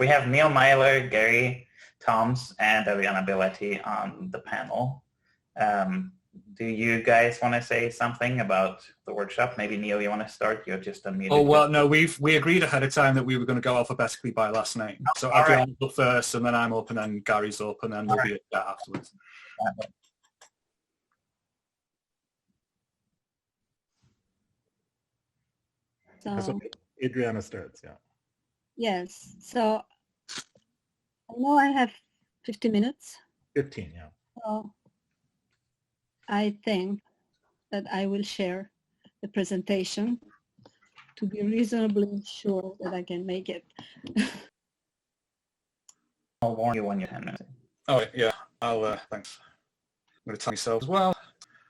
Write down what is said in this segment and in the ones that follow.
We have Neil Myler, Gary Toms, and Eliana Belletti on the panel. Do you guys want to say something about the workshop? Maybe Neil, you want to start? You're just unmuted. Oh, well, no, we agreed ahead of time that we were going to go alphabetically by last name. So Adriana's up first, and then I'm up, and then Gary's up, and then there'll be a chat afterwards. So Adriana starts, yeah. Yes, so I know I have 50 minutes. 15, yeah. So I think that I will share the presentation to be reasonably sure that I can make it. I'll warn you when you're 10 minutes. Oh, yeah, thanks. I'm going to tell myself as well.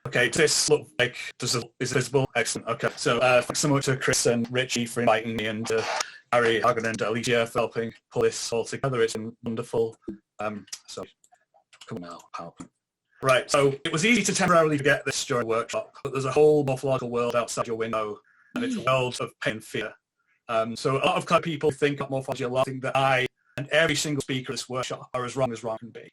Okay, does this look like, is it visible? Excellent, okay. So thanks so much to Chris and Richie for inviting me, and Harry, Hagen, and Alicia for helping pull this all together. It's been wonderful. So, come on now, PowerPoint. Right, so it was easy to temporarily forget this during the workshop, but there's a whole morphological world outside your window, and it's a world of pain and fear. So a lot of people think of morphology a lot, think that I and every single speaker at this workshop are as wrong can be.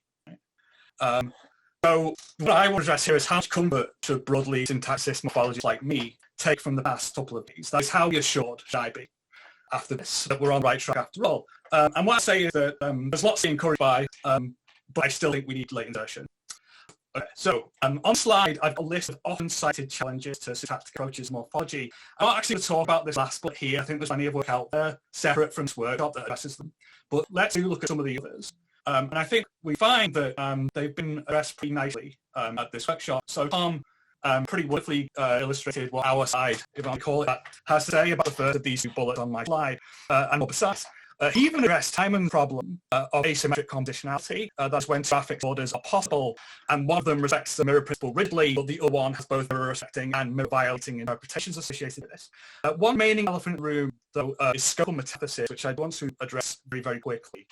So what I want to address here is how much comfort should broadly syntactic morphologists like me take from the past couple of days. That is, how assured should I be after this, that we're on the right track after all. And what I say is that there's lots to be encouraged by, but I still think we need late insertion. Okay, so on slide, I've got a list of often cited challenges to syntactic approaches morphology. I'm not actually going to talk about this last split here. I think there's plenty of work out there separate from this workshop that addresses them. But let's look at some of the others. And I think we find that they've been addressed pretty nicely at this workshop. So Tom pretty wonderfully illustrated what our side, if I call it that, has to say about the first of these two bullets on my slide. And more besides, he even addressed Timon's problem of asymmetric conditionality. That's when traffic orders are possible, and one of them respects the mirror principle rigidly, but the other one has both mirror respecting and mirror violating interpretations associated with this. One remaining elephant in the room, though, is scope metathesis, which I want to address very, very quickly.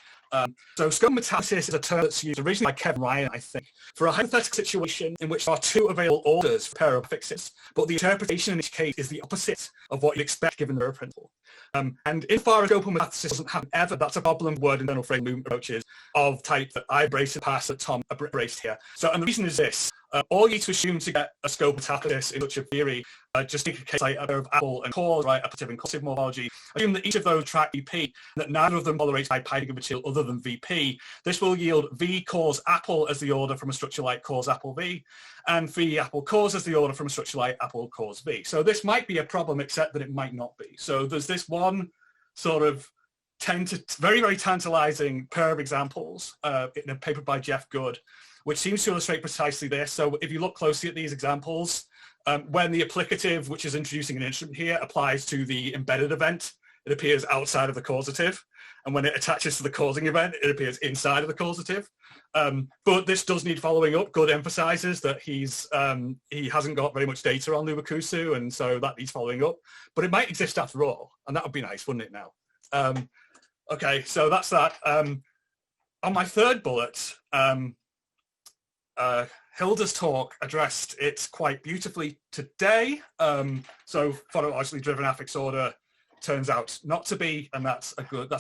So scope metathesis is a term that's used originally by Kevin Ryan, I think, for a hypothetical situation in which there are two available orders for a pair of fixes, but the interpretation in each case is the opposite of what you'd expect given the mirror principle. And insofar as scope metathesis doesn't happen ever, that's a problem with word internal frame movement approaches of type that I embraced in the past, that Tom embraced here. So, and the reason is this. All you need to assume to get a scope metathesis in such a theory, just take a case like a pair of apple and cause, right, appetitive and causative morphology, assume that each of those track VP, that neither of them tolerates high pi material other than VP. This will yield V cause apple as the order from a structure like cause apple V, and V apple cause as the order from a structure like apple cause V. So this might be a problem, except that it might not be. So there's this one sort of very, very tantalizing pair of examples in a paper by Jeff Good, which seems to illustrate precisely this. So if you look closely at these examples, when the applicative, which is introducing an instrument here, applies to the embedded event, it appears outside of the causative. And when it attaches to the causing event, it appears inside of the causative. But this does need following up. Good emphasizes that he hasn't got very much data on Lubakusu, and so that needs following up. But it might exist after all, and that would be nice, wouldn't it now? Okay, so that's that. On my third bullet, Hilda's talk addressed it quite beautifully today. So phonologically driven affix order turns out not to be, and that's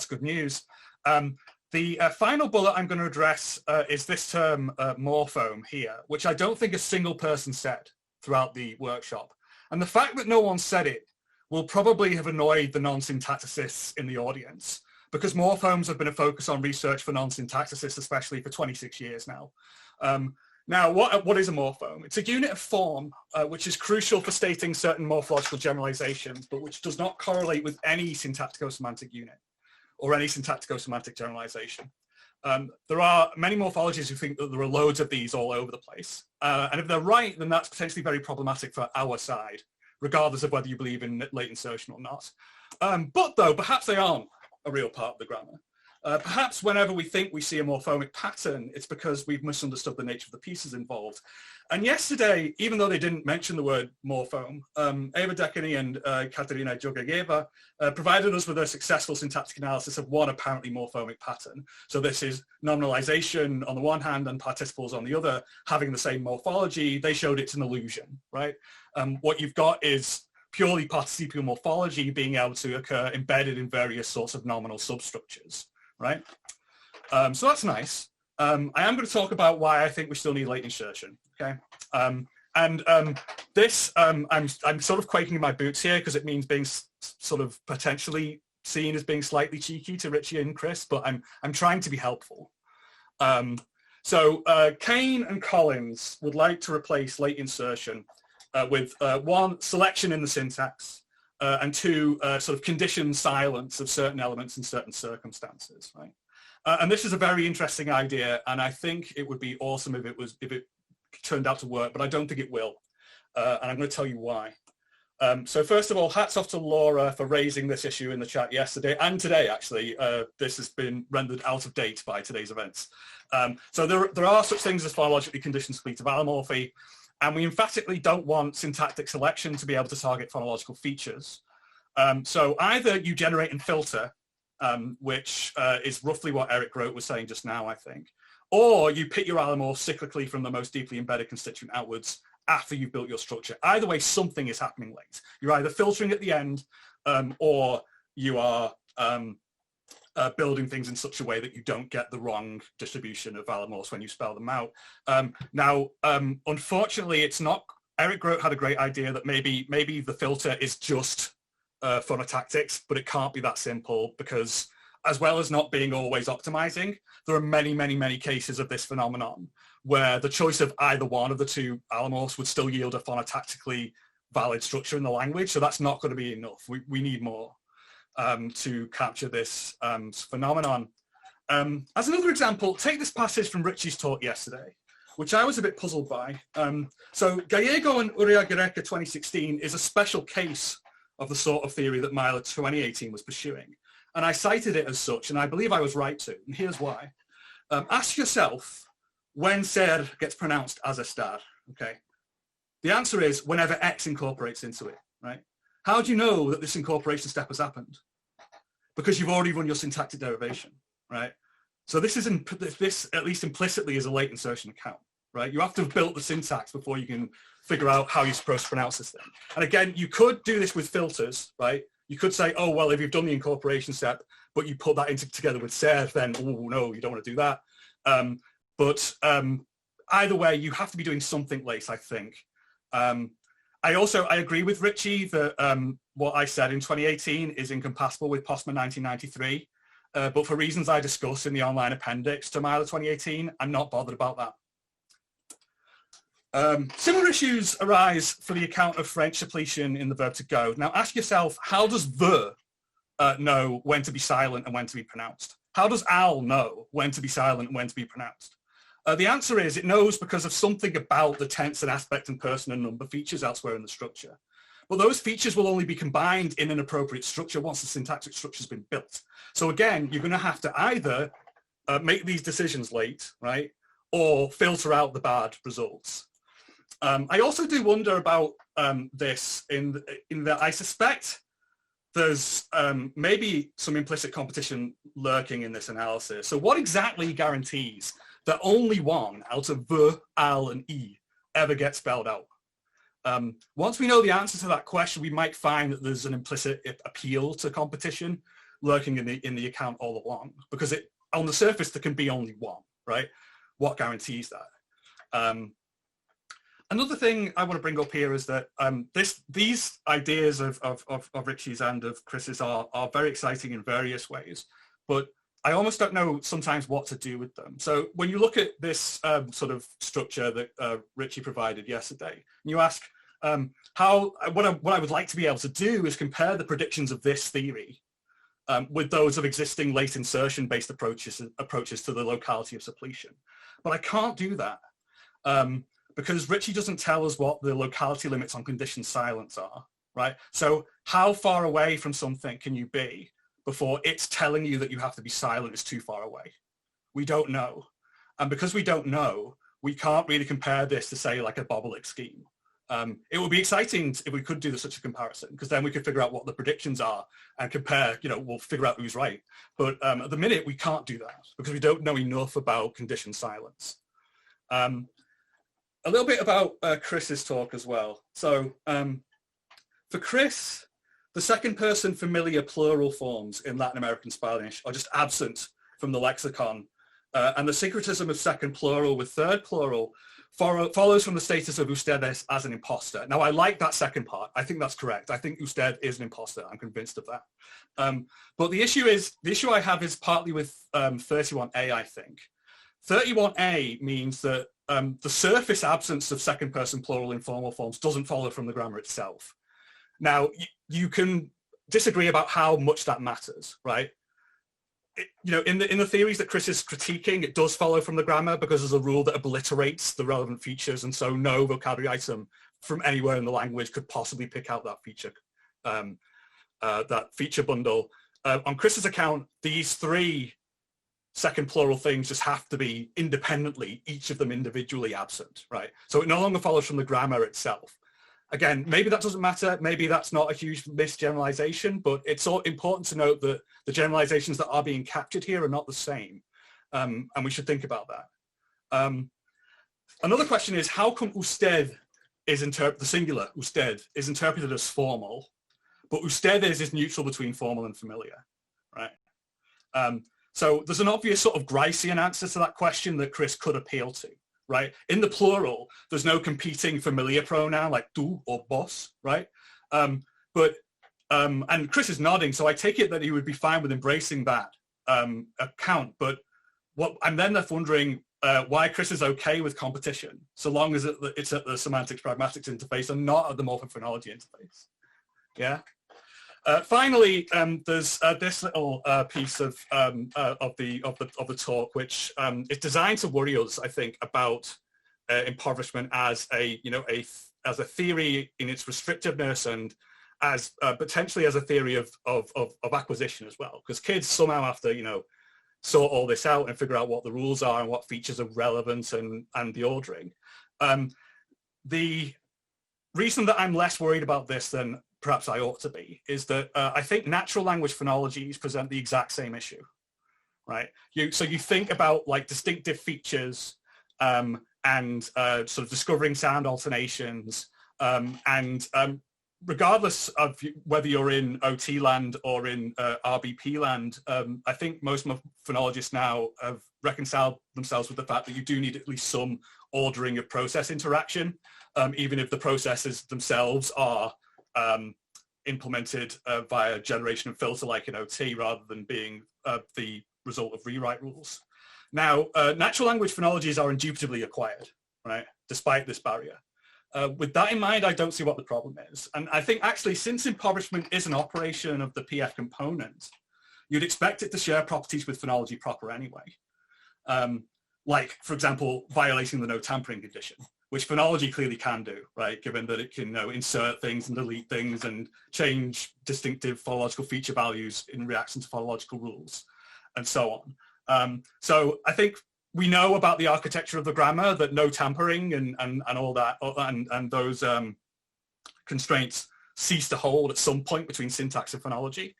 good news. The final bullet I'm going to address is this term morphome here, which I don't think a single person said throughout the workshop. And the fact that no one said it will probably have annoyed the non-syntacticists in the audience, because morphomes have been a focus on research for non-syntacticists, especially for 26 years now. Now, what is a morphome? It's a unit of form which is crucial for stating certain morphological generalizations, but which does not correlate with any syntactico-semantic unit or any syntactico-semantic generalization. There are many morphologists who think that there are loads of these all over the place. And if they're right, then that's potentially very problematic for our side, regardless of whether you believe in late insertion or not. But though, perhaps they aren't a real part of the grammar. Perhaps whenever we think we see a morphomic pattern, it's because we've misunderstood the nature of the pieces involved. And yesterday, even though they didn't mention the word morphome, Eva Dekany and Katerina Djogajeva provided us with a successful syntactic analysis of one apparently morphomic pattern. So this is nominalization on the one hand and participles on the other having the same morphology. They showed it's an illusion, right? What you've got is purely participial morphology being able to occur embedded in various sorts of nominal substructures. right? So that's nice. I am going to talk about why I think we still need late insertion, okay? This, I'm sort of quaking in my boots here because it means being sort of potentially seen as being slightly cheeky to Richie and Chris, but I'm trying to be helpful. So Kane and Collins would like to replace late insertion with one, selection in the syntax, and two, sort of conditioned silence of certain elements in certain circumstances, right? And this is a very interesting idea, and I think it would be awesome if it turned out to work, but I don't think it will. And I'm going to tell you why. So first of all, hats off to Laura for raising this issue in the chat yesterday and today, actually. This has been rendered out of date by today's events. So there are such things as phonologically conditioned split of allomorphy, and we emphatically don't want syntactic selection to be able to target phonological features. So either you generate and filter, which is roughly what Eric Grote was saying just now, I think, or you pick your allomorph cyclically from the most deeply embedded constituent outwards after you've built your structure. Either way, something is happening late. You're either filtering at the end, or you are building things in such a way that you don't get the wrong distribution of allomorphs when you spell them out. Now, unfortunately, it's not. Eric Grote had a great idea that maybe the filter is just phonotactics, but it can't be that simple because, as well as not being always optimizing, there are many cases of this phenomenon where the choice of either one of the two allomorphs would still yield a phonotactically valid structure in the language. So that's not going to be enough. We need more to capture this phenomenon. As another example, take this passage from Richie's talk yesterday, which I was a bit puzzled by. So Gallego and Uriagareca 2016 is a special case of the sort of theory that Myler 2018 was pursuing. And I cited it as such, and I believe I was right to, and here's why. Ask yourself when ser gets pronounced as a star, okay? The answer is whenever X incorporates into it, right? How do you know that this incorporation step has happened? Because you've already run your syntactic derivation, right? So this, at least implicitly, is a late insertion account, right? You have to have built the syntax before you can figure out how you're supposed to pronounce this thing. And again, you could do this with filters, right? You could say, oh, well, if you've done the incorporation step, but you put that together with ser, then, oh, no, you don't want to do that. But either way, you have to be doing something late, I think. I agree with Richie that what I said in 2018 is incompatible with Postman 1993. But for reasons I discuss in the online appendix to Myler 2018, I'm not bothered about that. Similar issues arise for the account of French suppletion in the verb to go. Now ask yourself, how does the know when to be silent and when to be pronounced? How does al know when to be silent and when to be pronounced? The answer is it knows because of something about the tense and aspect and person and number features elsewhere in the structure. But those features will only be combined in an appropriate structure once the syntactic structure has been built. So again, you're going to have to either make these decisions late, right, or filter out the bad results. I also do wonder about this in that I suspect there's maybe some implicit competition lurking in this analysis. So what exactly guarantees that only one out of the, al, and e ever gets spelled out? Once we know the answer to that question, we might find that there's an implicit appeal to competition lurking in the account all along, because on the surface there can be only one, right? What guarantees that? Another thing I want to bring up here is that these ideas of Richie's and of Chris's are very exciting in various ways, but I almost don't know sometimes what to do with them. So when you look at this sort of structure that Richie provided yesterday, and you ask what I would like to be able to do is compare the predictions of this theory with those of existing late insertion-based approaches to the locality of suppletion. But I can't do that. Because Richie doesn't tell us what the locality limits on conditioned silence are, right? So how far away from something can you be before it's telling you that you have to be silent is too far away? We don't know. And because we don't know, we can't really compare this to, say, like a Bobolic scheme. It would be exciting if we could do such a comparison, because then we could figure out what the predictions are and compare, we'll figure out who's right. But at the minute, we can't do that because we don't know enough about conditioned silence. A little bit about Chris's talk as well. So for Chris, the second person familiar plural forms in Latin American Spanish are just absent from the lexicon. And the syncretism of second plural with third plural follows from the status of usted as an imposter. Now, I like that second part. I think that's correct. I think usted is an imposter. I'm convinced of that. But the issue I have is partly with 31A, I think. 31A means that the surface absence of second person plural in formal forms doesn't follow from the grammar itself. Now, you can disagree about how much that matters, right? In the theories that Chris is critiquing, it does follow from the grammar because there's a rule that obliterates the relevant features, and so no vocabulary item from anywhere in the language could possibly pick out that feature bundle. On Chris's account, these three second plural things just have to be independently, each of them individually absent, right? So it no longer follows from the grammar itself. Again, maybe that doesn't matter. Maybe that's not a huge misgeneralization, but it's so important to note that the generalizations that are being captured here are not the same. And we should think about that. Another question is, how come usted is the singular usted is interpreted as formal, but ustedes is neutral between formal and familiar, right? So there's an obvious sort of Gricean answer to that question that Chris could appeal to. Right? In the plural, there's no competing familiar pronoun like tú or vos, right? And Chris is nodding, so I take it that he would be fine with embracing that account. But what I'm then left wondering why Chris is okay with competition, so long as it's at the semantics pragmatics interface and not at the morphophonology interface. Yeah. Finally, there's this little piece of the talk, which is designed to worry us, I think, about impoverishment as a theory in its restrictiveness and as potentially as a theory of acquisition as well, because kids somehow have to sort all this out and figure out what the rules are and what features are relevant and the ordering. The reason that I'm less worried about this than perhaps I ought to be is that I think natural language phonologies present the exact same issue, right? So you think about like distinctive features and sort of discovering sound alternations and regardless of whether you're in OT land or in RBP land, I think most phonologists now have reconciled themselves with the fact that you do need at least some ordering of process interaction, even if the processes themselves are implemented via generation and filter like in OT rather than being the result of rewrite rules. Now, natural language phonologies are indubitably acquired, right, despite this barrier. With that in mind, I don't see what the problem is. And I think actually, since impoverishment is an operation of the PF component, you'd expect it to share properties with phonology proper anyway. Like, for example, violating the no tampering condition, which phonology clearly can do, right? Given that it can insert things and delete things and change distinctive phonological feature values in reaction to phonological rules and so on. So I think we know about the architecture of the grammar, that no tampering and all that, and those constraints cease to hold at some point between syntax and phonology.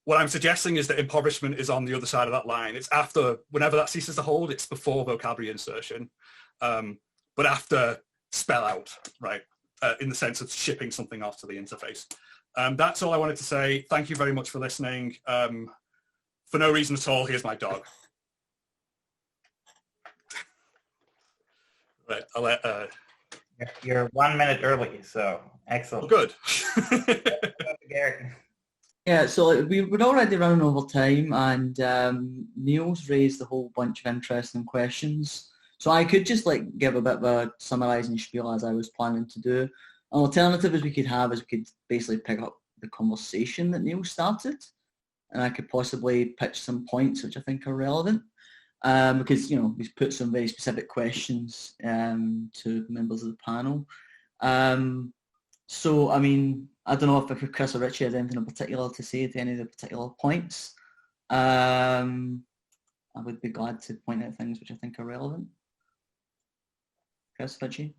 What I'm suggesting is that impoverishment is on the other side of that line. It's after, whenever that ceases to hold, it's before vocabulary insertion, but after spell out, right, in the sense of shipping something off to the interface. That's all I wanted to say. Thank you very much for listening. For no reason at all, here's my dog. Right, I'll let, You're 1 minute early, so excellent. good. Gary. Yeah, so we're already running over time, and Neil's raised a whole bunch of interesting questions. So I could just give a bit of a summarising spiel as I was planning to do. An alternative we could have is we could basically pick up the conversation that Neil started, and I could possibly pitch some points which I think are relevant. Because we've put some very specific questions to members of the panel. So I mean, I don't know if Chris or Richie has anything in particular to say to any of the particular points. I would be glad to point out things which I think are relevant. Chris, Richie?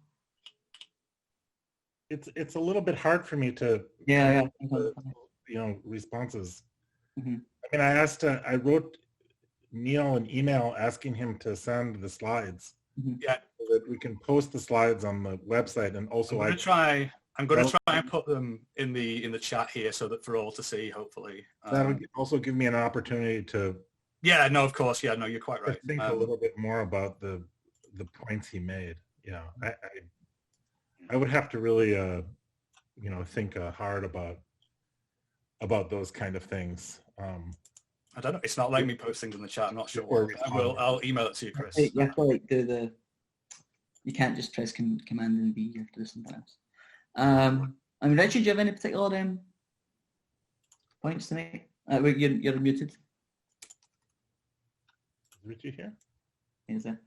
It's a little bit hard for me to responses. Mm-hmm. I mean, I wrote Neil an email asking him to send the slides. Mm-hmm. Yeah, so that we can post the slides on the website, and also I'm going to try and put them in the chat here so that for all to see, hopefully. That would also give me an opportunity to Yeah, no, of course. Yeah, no, you're quite right. Think a little bit more about the points he made. Yeah, I would have to really, you know, think hard about those kind of things. I don't know. It's not letting me post things in the chat. I'm not sure. Before I'll email it to you, Chris. You have to like do the. You can't just press Command and V. You have to do something else. I mean, Richard, do you have any particular points to make? You're muted. Is Richie here? Is there?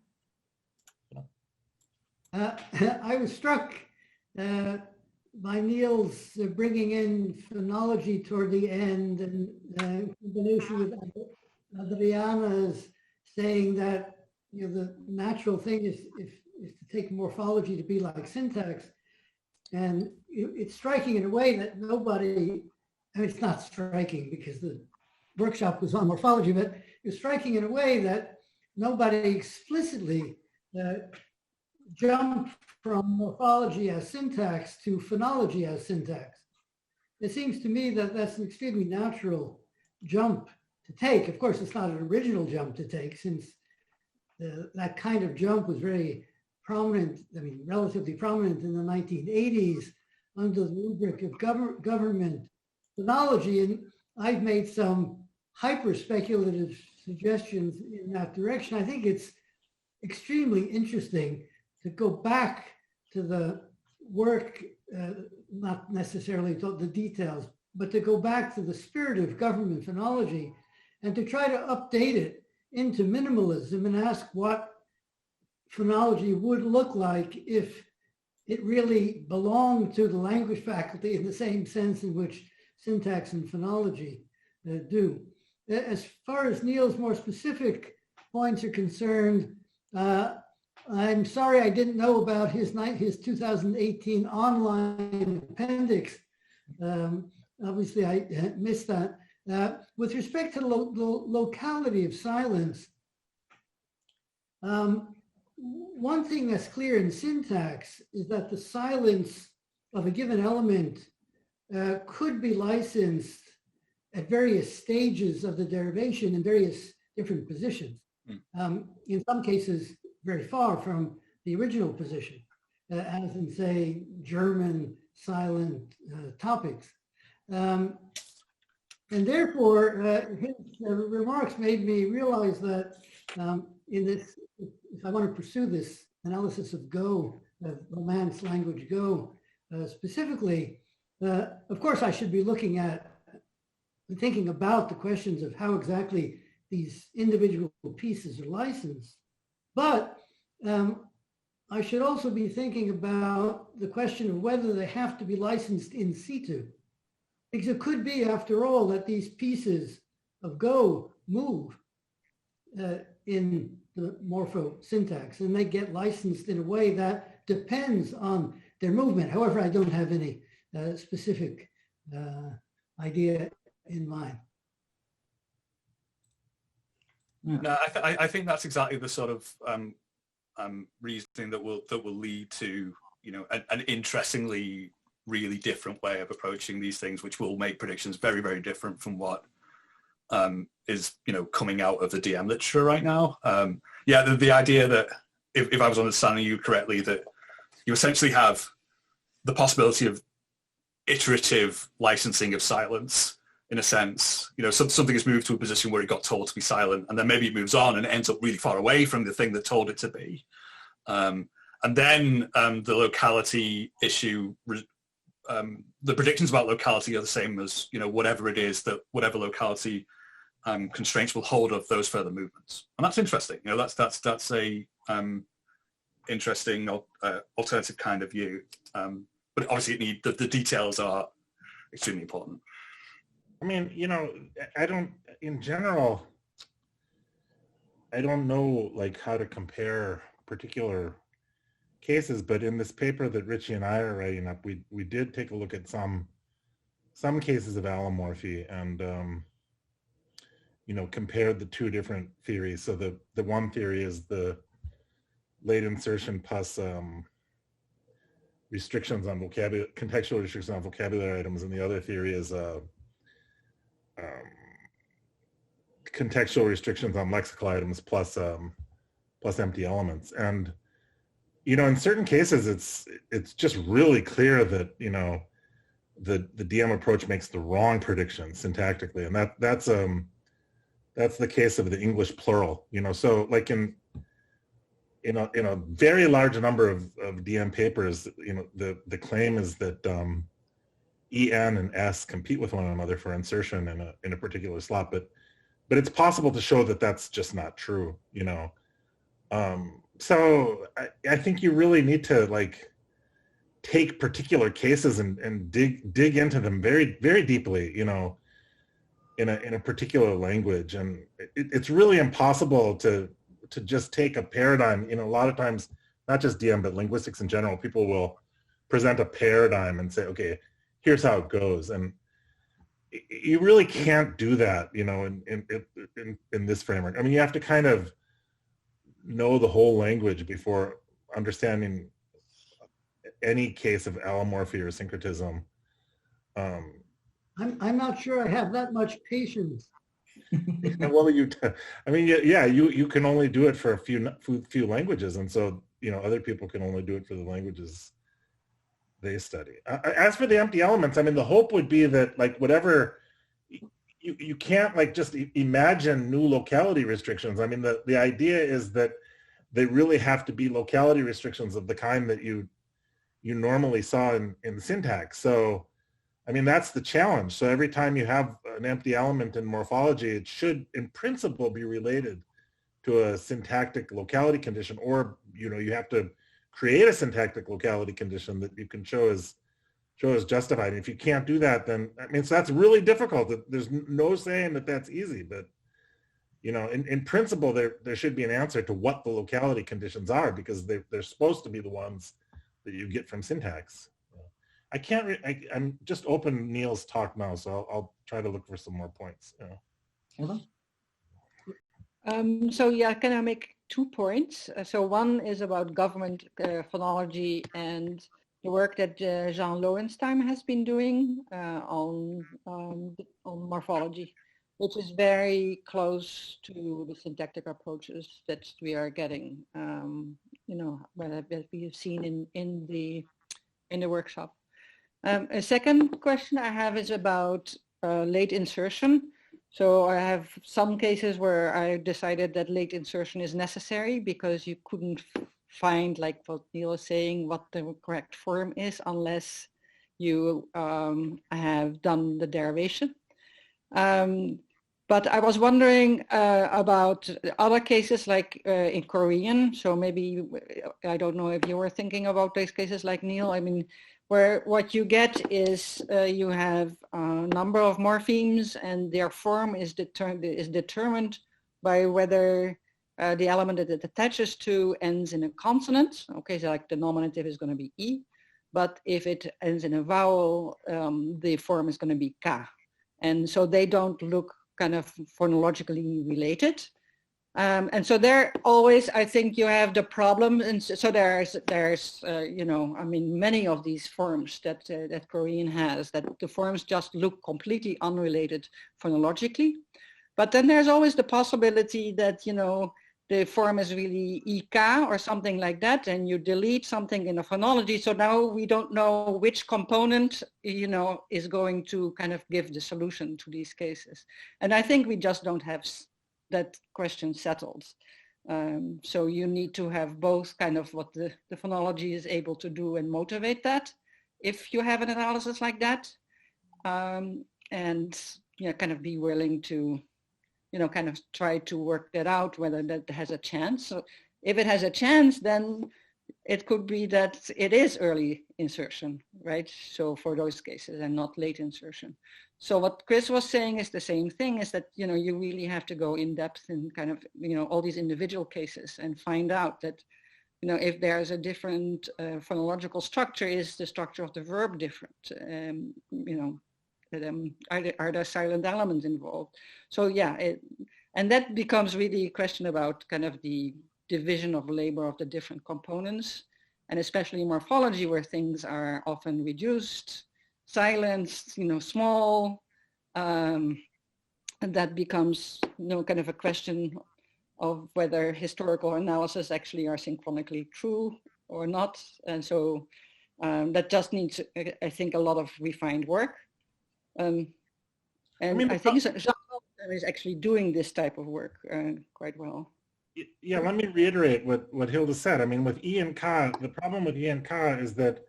I was struck by Neil's bringing in phonology toward the end, and combination with Adriana's saying that, you know, the natural thing is to take morphology to be like syntax, and it's striking in a way that nobody. I mean, it's not striking because the workshop was on morphology, but it's striking in a way that nobody explicitly jumped from morphology as syntax to phonology as syntax. It seems to me that that's an extremely natural jump to take. Of course, it's not an original jump to take, since that kind of jump was very prominent, I mean, relatively prominent in the 1980s under the rubric of government phonology. And I've made some hyper-speculative suggestions in that direction. I think it's extremely interesting to go back to the work, not necessarily to the details, but to go back to the spirit of government phonology and to try to update it into minimalism and ask what phonology would look like if it really belonged to the language faculty in the same sense in which syntax and phonology do. As far as Neil's more specific points are concerned, I'm sorry I didn't know about his 2018 online appendix. Obviously, I missed that. With respect to the locality of silence, one thing that's clear in syntax is that the silence of a given element could be licensed at various stages of the derivation in various different positions. In some cases, very far from the original position, as in, say, German silent topics. And therefore, his remarks made me realize that in this, if I want to pursue this analysis of Go, Romance language Go specifically, of course, I should be looking at and thinking about the questions of how exactly these individual pieces are licensed. But I should also be thinking about the question of whether they have to be licensed in situ. Because it could be, after all, that these pieces of Go move in the morpho syntax, and they get licensed in a way that depends on their movement. However, I don't have any specific idea in mind. No, I think that's exactly the sort of reasoning that will lead to, you know, an interestingly really different way of approaching these things, which will make predictions very, very different from what is, you know, coming out of the DM literature right now. Yeah, the idea that if I was understanding you correctly, that you essentially have the possibility of iterative licensing of silence. In a sense, you know, something has moved to a position where it got told to be silent, and then maybe it moves on and it ends up really far away from the thing that told it to be. And then the locality issue, the predictions about locality are the same as, you know, whatever it is that whatever locality constraints will hold of those further movements. And that's interesting. You know, that's a interesting alternative kind of view. But obviously the details are extremely important. I mean, you know, in general, I don't know like how to compare particular cases, but in this paper that Richie and I are writing up, we did take a look at some cases of allomorphy and, you know, compared the two different theories. So the one theory is the late insertion plus restrictions on vocabulary, contextual restrictions on vocabulary items, and the other theory is contextual restrictions on lexical items plus empty elements. And in certain cases, it's just really clear that the DM approach makes the wrong prediction syntactically, and that's the case of the English plural. So like in a very large number of DM papers, the claim is that en and s compete with one another for insertion in a particular slot, but it's possible to show that that's just not true. So I think you really need to like take particular cases and dig into them very, very deeply, in a particular language. And it's really impossible to just take a paradigm. A lot of times, not just DM, but linguistics in general, people will present a paradigm and say, okay, here's how it goes. And you really can't do that, in this framework. I mean, you have to kind of know the whole language before understanding any case of allomorphy or syncretism. I'm not sure I have that much patience. Well, I mean, yeah, you can only do it for a few languages, and so other people can only do it for the languages they study. As for the empty elements, I mean, the hope would be that like whatever you can't like just imagine new locality restrictions. I mean, the idea is that they really have to be locality restrictions of the kind that you normally saw in syntax. So, I mean, that's the challenge. So every time you have an empty element in morphology, it should, in principle, be related to a syntactic locality condition, or you have to create a syntactic locality condition that you can show as justified. And if you can't do that, then I mean, so that's really difficult. There's no saying that that's easy, but in principle, there should be an answer to what the locality conditions are, because they're supposed to be the ones that you get from syntax. I can't. I'm just open Neil's talk now, so I'll try to look for some more points. So yeah, can I make 2 points? So one is about government phonology and the work that Jean Lowenstein has been doing on morphology, which is very close to the syntactic approaches that we are getting, that we've seen in the workshop. A second question I have is about late insertion. So I have some cases where I decided that late insertion is necessary because you couldn't find, like what Neil is saying, what the correct form is unless you have done the derivation. But I was wondering about other cases like in Korean. So maybe, I don't know if you were thinking about those cases like Neil. I mean, where what you get is you have a number of morphemes and their form is determined by whether the element that it attaches to ends in a consonant. Okay, so like the nominative is going to be E, but if it ends in a vowel, the form is going to be K. And so they don't look kind of phonologically related. And so there always, I think you have the problem. And so there's I mean, many of these forms that Korean has, that the forms just look completely unrelated phonologically. But then there's always the possibility that, the form is really EK or something like that, and you delete something in a phonology. So now we don't know which component, is going to kind of give the solution to these cases. And I think we just don't have that question settled. So you need to have both kind of what the phonology is able to do and motivate that if you have an analysis like that. And kind of be willing to, kind of try to work that out, whether that has a chance. So if it has a chance, then it could be that it is early insertion, right? So for those cases and not late insertion. So what Chris was saying is the same thing, is that, you really have to go in depth in kind of, all these individual cases and find out that, if there's a different phonological structure, is the structure of the verb different? Are there silent elements involved? So yeah, and that becomes really a question about kind of the division of labor of the different components, and especially in morphology, where things are often reduced, silenced, small, And that becomes, kind of a question of whether historical analysis actually are synchronically true or not. And so that just needs, I think, a lot of refined work. And I think Jean is actually doing this type of work quite well. Yeah, let me reiterate what Hilda said. I mean, with E and Ka, the problem with E and Ka is that,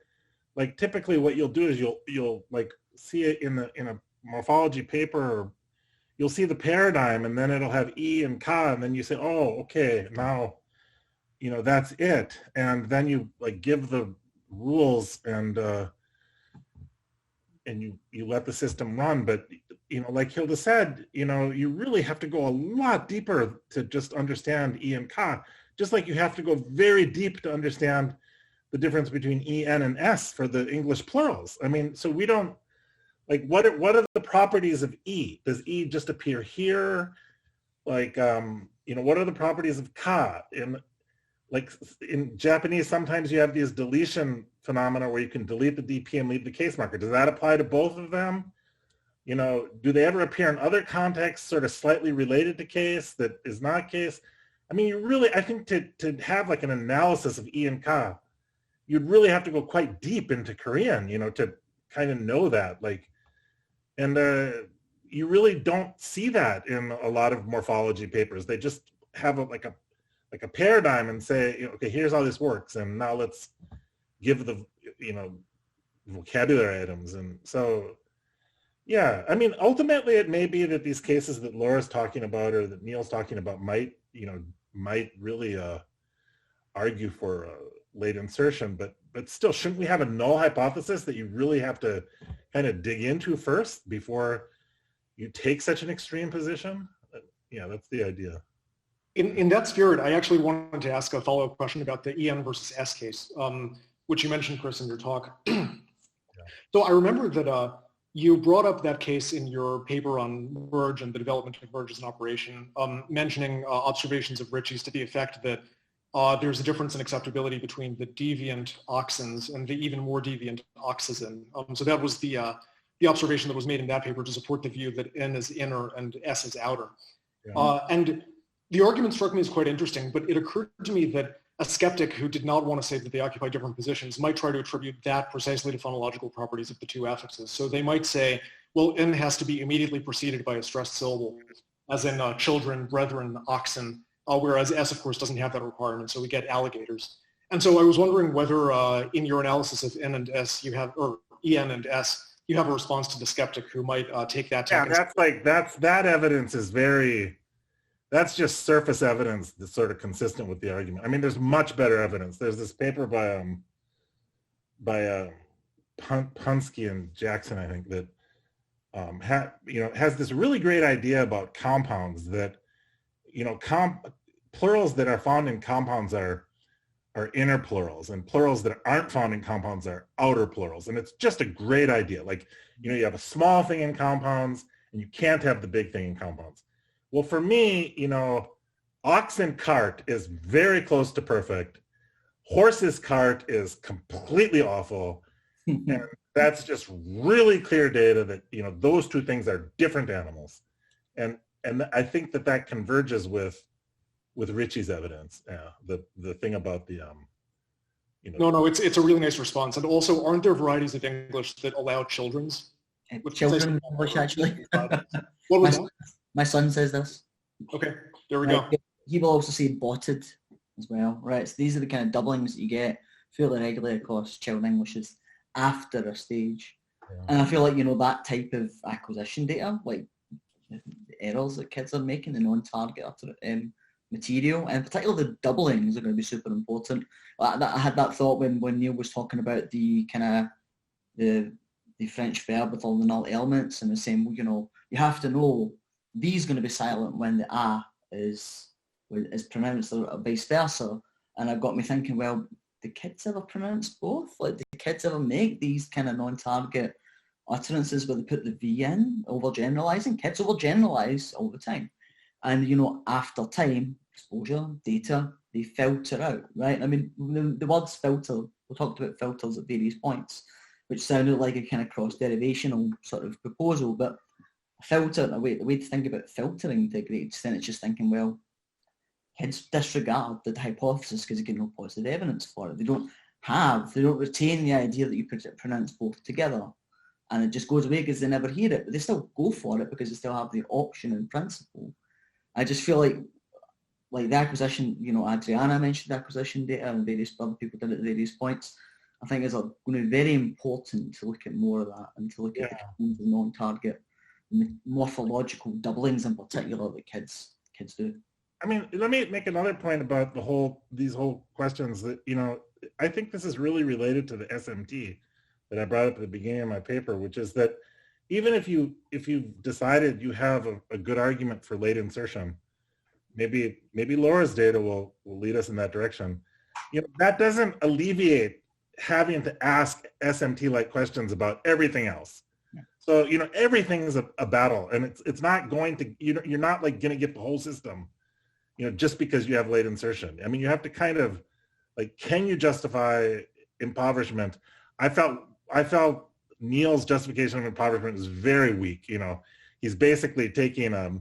like, typically what you'll do is you'll like see it in a morphology paper, or you'll see the paradigm, and then it'll have E and Ka, and then you say, oh, okay, now, that's it. And then you like give the rules and you let the system run. But, like Hilda said, you really have to go a lot deeper to just understand E and Ka, just like you have to go very deep to understand the difference between E, N, and S for the English plurals. I mean, so we don't, like, what are the properties of E? Does E just appear here? Like, what are the properties of Ka? In Japanese, sometimes you have these deletion phenomena where you can delete the DP and leave the case marker. Does that apply to both of them? Do they ever appear in other contexts sort of slightly related to case that is not case? I mean, I think to have like an analysis of E and Ka, you'd really have to go quite deep into Korean, to kind of know that. Like, and you really don't see that in a lot of morphology papers. They just have a paradigm and say, okay, here's how this works, and now let's give the vocabulary items. And so, yeah, I mean, ultimately it may be that these cases that Laura's talking about or that Neil's talking about might really argue for late insertion, but still, shouldn't we have a null hypothesis that you really have to kind of dig into first before you take such an extreme position? Yeah, that's the idea. In that spirit, I actually wanted to ask a follow-up question about the EN versus S case, which you mentioned, Chris, in your talk. Yeah. So I remember that you brought up that case in your paper on merge and the development of merge as an operation, mentioning observations of Ritchie's to the effect that there's a difference in acceptability between the deviant oxens and the even more deviant oxygen. So that was the observation that was made in that paper to support the view that N is inner and S is outer. Yeah. And the argument struck me as quite interesting, but it occurred to me that a skeptic who did not want to say that they occupy different positions might try to attribute that precisely to phonological properties of the two affixes. So they might say, well, N has to be immediately preceded by a stressed syllable, as in children, brethren, oxen, whereas S, of course, doesn't have that requirement, so we get alligators. And so I was wondering whether in your analysis of N and S, or EN and S, you have a response to the skeptic who might take that. Yeah, that evidence is that's just surface evidence that's sort of consistent with the argument. I mean, there's much better evidence. There's this paper by Punsky and Jackson, I think, that has this really great idea about compounds that, plurals that are found in compounds are inner plurals, and plurals that aren't found in compounds are outer plurals. And it's just a great idea. Like, you have a small thing in compounds and you can't have the big thing in compounds. Well, for me, ox and cart is very close to perfect. Horse's cart is completely awful. And that's just really clear data that, those two things are different animals. And I think that converges with Ritchie's evidence. The thing about the, No, it's a really nice response. And also, aren't there varieties of English that allow children's? Children English, actually. What was that? My son says this. Okay, there we go. He will also say botted as well, right? So these are the kind of doublings that you get fairly regularly across child Englishes after a stage. Yeah. And I feel like, that type of acquisition data, like the errors that kids are making, the non-target material, and particularly the doublings are going to be super important. I had that thought when Neil was talking about the kind of the French verb with all the null elements, and the same, you have to know these going to be silent when the A is pronounced, or vice versa. And it got me thinking, well, do kids ever pronounce both? Like, do kids ever make these kind of non-target utterances where they put the V in, overgeneralizing? Kids overgeneralize all the time. And, after time, exposure, data, they filter out, right? I mean, the words filter, we talked about filters at various points, which sounded like a kind of cross-derivational sort of proposal, but filter, the way to think about filtering to a great extent, it's just thinking, well, kids disregard the hypothesis because they get no positive evidence for it. They don't retain the idea that you could pronounce both together, and it just goes away because they never hear it, but they still go for it because they still have the option in principle. I just feel like the acquisition, Adriana mentioned acquisition data and various other people did it at various points. I think it's going to be very important to look at more of that and to look at the non-target and the morphological doublings in particular that kids do. I mean, let me make another point about these whole questions that, I think this is really related to the SMT that I brought up at the beginning of my paper, which is that even if you've decided you have a good argument for late insertion, maybe Laura's data will lead us in that direction. That doesn't alleviate having to ask SMT-like questions about everything else. So, everything is a battle, and it's not going to, you're not going to get the whole system, just because you have late insertion. I mean, you have to kind of, can you justify impoverishment? I felt Neil's justification of impoverishment is very weak. He's basically taking a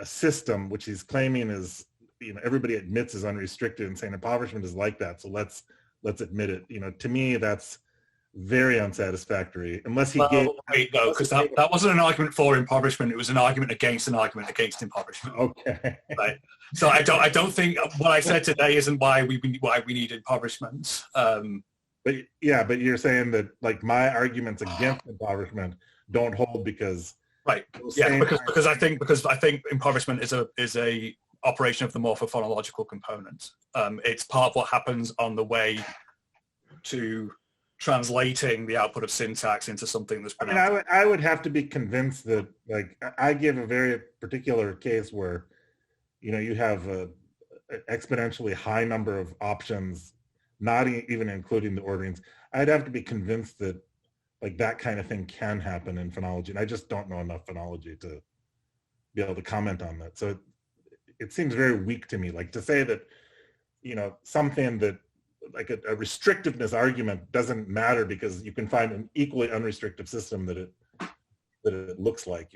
system which he's claiming is, everybody admits is unrestricted and saying impoverishment is like that. So let's admit it. To me, that's very unsatisfactory unless he gave. Wait, no, because that wasn't an argument for impoverishment. It was an argument against impoverishment. Okay. Right. So I don't think what I said today isn't why we need impoverishment. But you're saying that my arguments against impoverishment don't hold because. Right. Yeah. Because I think impoverishment is a operation of the morphophonological component. It's part of what happens on the way to translating the output of syntax into something that's pronounced. I mean, I would have to be convinced that I give a very particular case where you have an exponentially high number of options, not even including the orderings. I'd have to be convinced that that kind of thing can happen in phonology, and I just don't know enough phonology to be able to comment on that. So it seems very weak to me, to say that something that a restrictiveness argument doesn't matter because you can find an equally unrestrictive system that it looks like.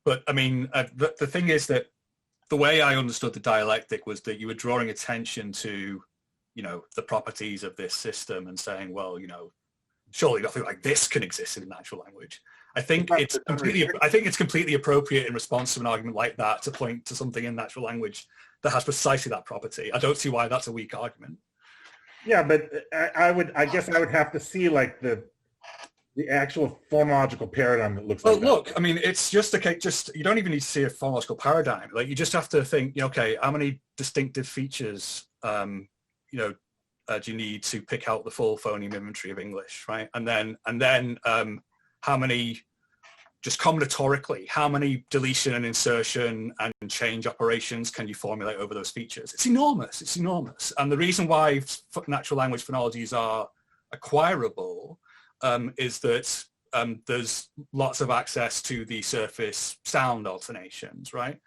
But I mean, the thing is that the way I understood the dialectic was that you were drawing attention to the properties of this system and saying, well, surely nothing like this can exist in a natural language. I think it's completely appropriate in response to an argument like that to point to something in natural language that has precisely that property. I don't see why that's a weak argument. Yeah, but I guess I would have to see the actual phonological paradigm that looks like that. Look, I mean, it's just you don't even need to see a phonological paradigm. You just have to think, okay, how many distinctive features do you need to pick out the full phoneme inventory of English, right? And then how many, just combinatorically, how many deletion and insertion and change operations can you formulate over those features? It's enormous. And the reason why natural language phonologies are acquirable is that there's lots of access to the surface sound alternations, right?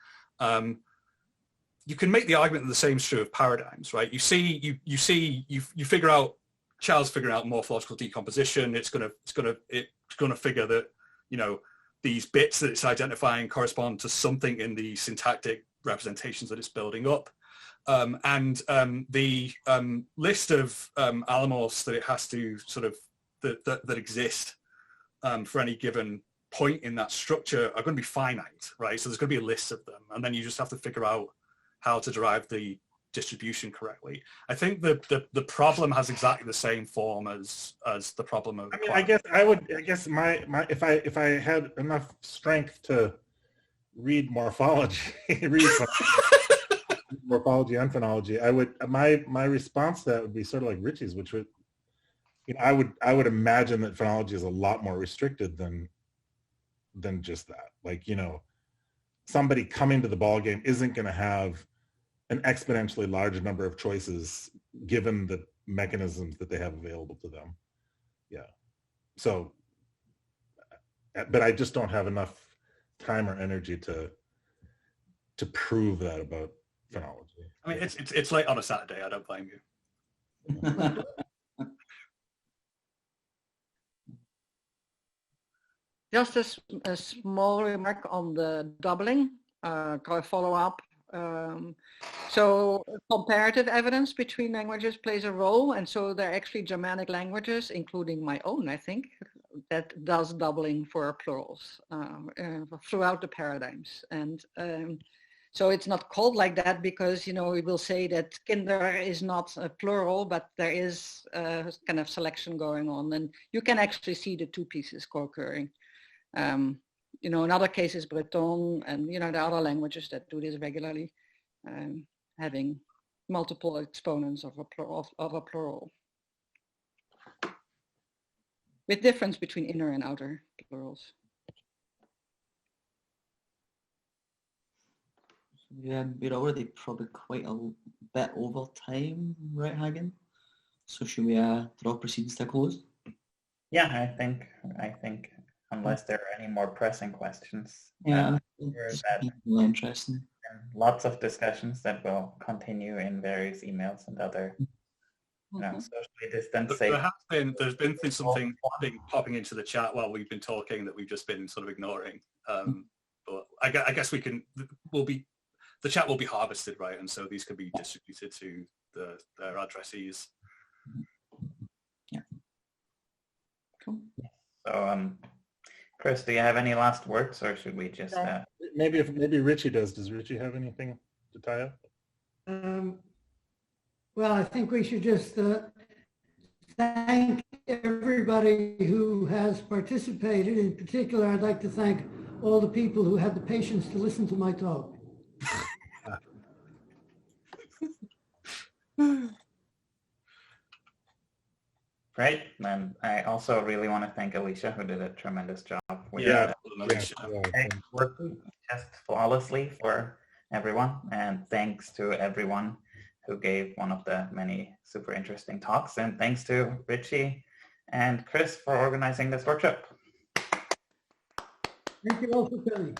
You can make the argument that the same is true of paradigms, right? You figure out, Charles figuring out morphological decomposition. It's gonna figure that these bits that it's identifying correspond to something in the syntactic representations that it's building up, and the list of allomorphs that it has to that exist for any given point in that structure are going to be finite, right? So there's going to be a list of them, and then you just have to figure out how to derive the distribution correctly. I think the problem has exactly the same form as the problem of. I guess my if I had enough strength to read morphology, morphology and phonology, I would my response to that would be sort of like Richie's, which would, I would imagine that phonology is a lot more restricted than just that. Somebody coming to the ball game isn't going to have an exponentially large number of choices given the mechanisms that they have available to them. Yeah. So, but I just don't have enough time or energy to prove that about phonology. I mean, it's late on a Saturday. I don't blame you. Just a small remark on the doubling, follow up. So comparative evidence between languages plays a role, and so there are actually Germanic languages, including my own, I think, that does doubling for plurals throughout the paradigms. And so it's not called like that because, we will say that kinder is not a plural, but there is a kind of selection going on, and you can actually see the two pieces co-occurring. In other cases, Breton and, the other languages that do this regularly, having multiple exponents of a plural. With difference between inner and outer plurals. Yeah, we're already probably quite a bit over time, right, Hagen? So should we draw proceedings to a close? Yeah, I think unless there are any more pressing questions. Yeah, it's really interesting. Lots of discussions that will continue in various emails and other socially distanced. There's been something popping into the chat while we've been talking that we've just been sort of ignoring. But I guess the chat will be harvested, right? And so these could be distributed to their addressees. Yeah. Cool. So, Chris, do you have any last words, or should we just? Maybe Richie does. Does Richie have anything to tie up? Well, I think we should just thank everybody who has participated. In particular, I'd like to thank all the people who had the patience to listen to my talk. Great. And I also really want to thank Alicia, who did a tremendous job. Working just flawlessly for everyone. And thanks to everyone who gave one of the many super interesting talks. And thanks to Richie and Chris for organizing this workshop. Thank you all for coming.